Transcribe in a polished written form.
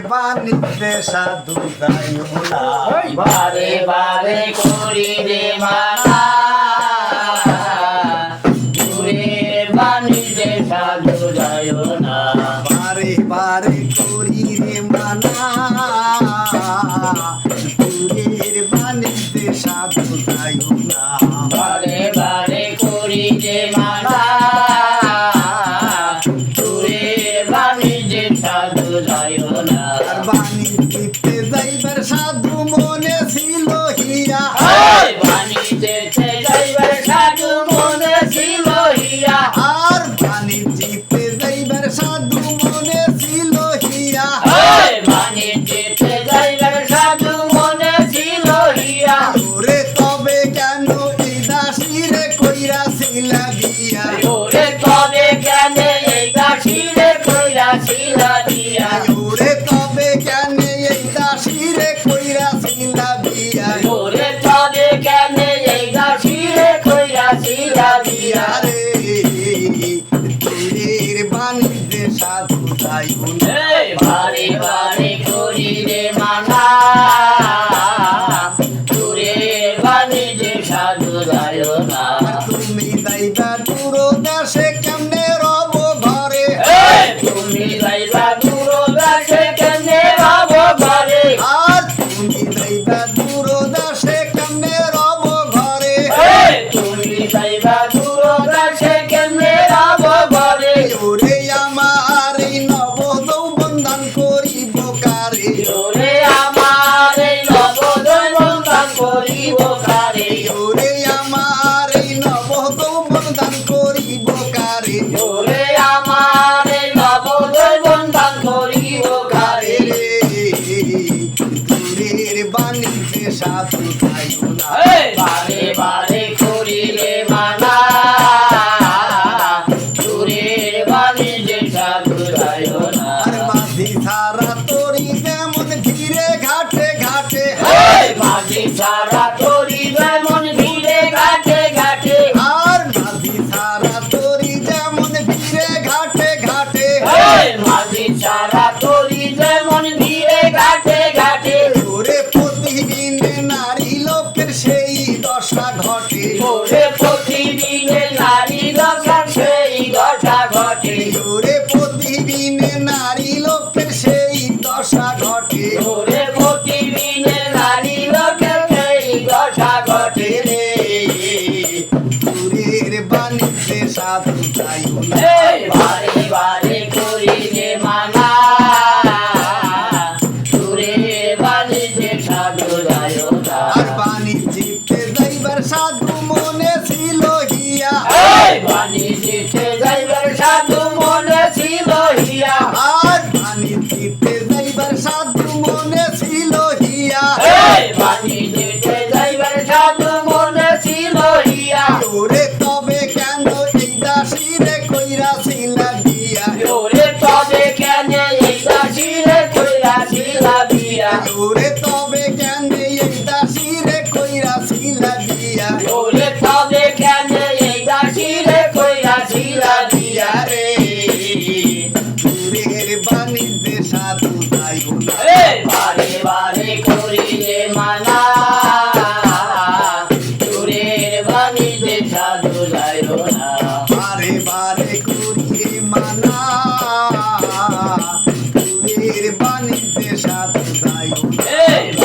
বাণিজ্যে সাধু যাইও না বারে বারে করি রে মানা দূরের বাণিজ্যে সাধু যাইও না বারে বারে করি রে মানা দূরের বাণিজ্যে সাধু যাইও না বারে বারে করি রে মানা দূরের বাণিজ্যে সাধু যাইও না আর বাণিজ্যে যাইবার সাধু মনে ছিল হিয়া বাণিজ্যে যাইবার সাধু মনে ছিল হিয়া আর বাণিজ্যে যাইবার সাধু মনে ছিল হিয়া বাণিজ্যে যাইবার সাধু মনে ছিল হিয়া ওরে তবে কেন এই দাসিরে কইরাছিলা বিয়া ওরে তবে কেন এই দাসিরে কইরাছিলা দিয়া ওরে তবে কেন এই দাসিরে কইরাছিলা বিয়া ওরে তবে কেন এই দাসিরে কইরাছিলা দিয়া রে তোরের বাণিজ্যে সাধু যাইও না বারে বারে করি রে মানা দূরের বাণিজ্যে সাধু যাইও না তুমি যাইবা দূর দেশে কেমনে রব ঘরে তুমি যাইবা দূর দেশে কেমনে রব ঘরে আর তুমি যাইবা দূর দেশে কেমনে রব ঘরে তুমি যাইবা দূর দেশে কেমনে রব ঘরে ওরে আমার এই নব যৌবন দান করিব কারে ওরে আমার এই নবদৈবন দান করিব কারে ওরে আমার এই নব যৌবন দান করিব কারে ওরে আমার এই নবদৈবন দান করিব কারে তোরের বাণিজ্যে সাধু যাইও না বারে বারে করি রে মানা দূরের বাণিজ্যে সাধু যাইও না আর মাঝি ছাড়া তোরি যেমন ধীরে ঘাটে ঘাটে মাঝি সারা করি যেমন ভিড়ে ঘাটে ঘাটে আর মাঝি ছাড়া তোরি যেমন ধীরে ঘাটে ঘাটে মাঝি সারা করি যেমন ভিড়ে ঘাটে ঘাটে ওরে প্রতিদিনে নারী লোকের সেই দশা ঘটে ওরে প্রতিদিনে নারী দশা সেই দশা ঘটে ওরে প্রতিদিনে নারী লোকের সেই দশা ঘটে ওরে প্রতিদিনে নারী লোকের সেই দশা ঘটে রে তোরের বাণিজ্যে সাধু যাইও না বারে বারে করি রে মানা দূরের বাণিজ্যে সাধু যাইও না আর বাণিজ্যে যাইবার সাধু মনে ছিল হিয়া বাণিজ্যে যাইবার সাধু মনে ছিল হিয়া আর বাণিজ্যে যাইবার সাধু মনে ছিল হিয়া বাণিজ্যে যাইবার সাধু মনে ছিল হিয়া ওরে তবে কেন এই দাসিরে কইরাছিলা বিয়া ওরে তবে কেন এই দাসিরে কইরাছিলা বিয়া ওরে তবে কেন এই দাসিরে কইরাছিলা বিয়া ওরে তবে কেন এই দাসিরে কইরাছিলা বিয়া রে তোরের বাণিজ্যে সাধু যাইও না বারে বারে করি রে মানা দূরের বাণিজ্যে সাধু যাইও না বারে বারে করিয়ে মানা তোরের বাণিজ্যে সাধু যাইও না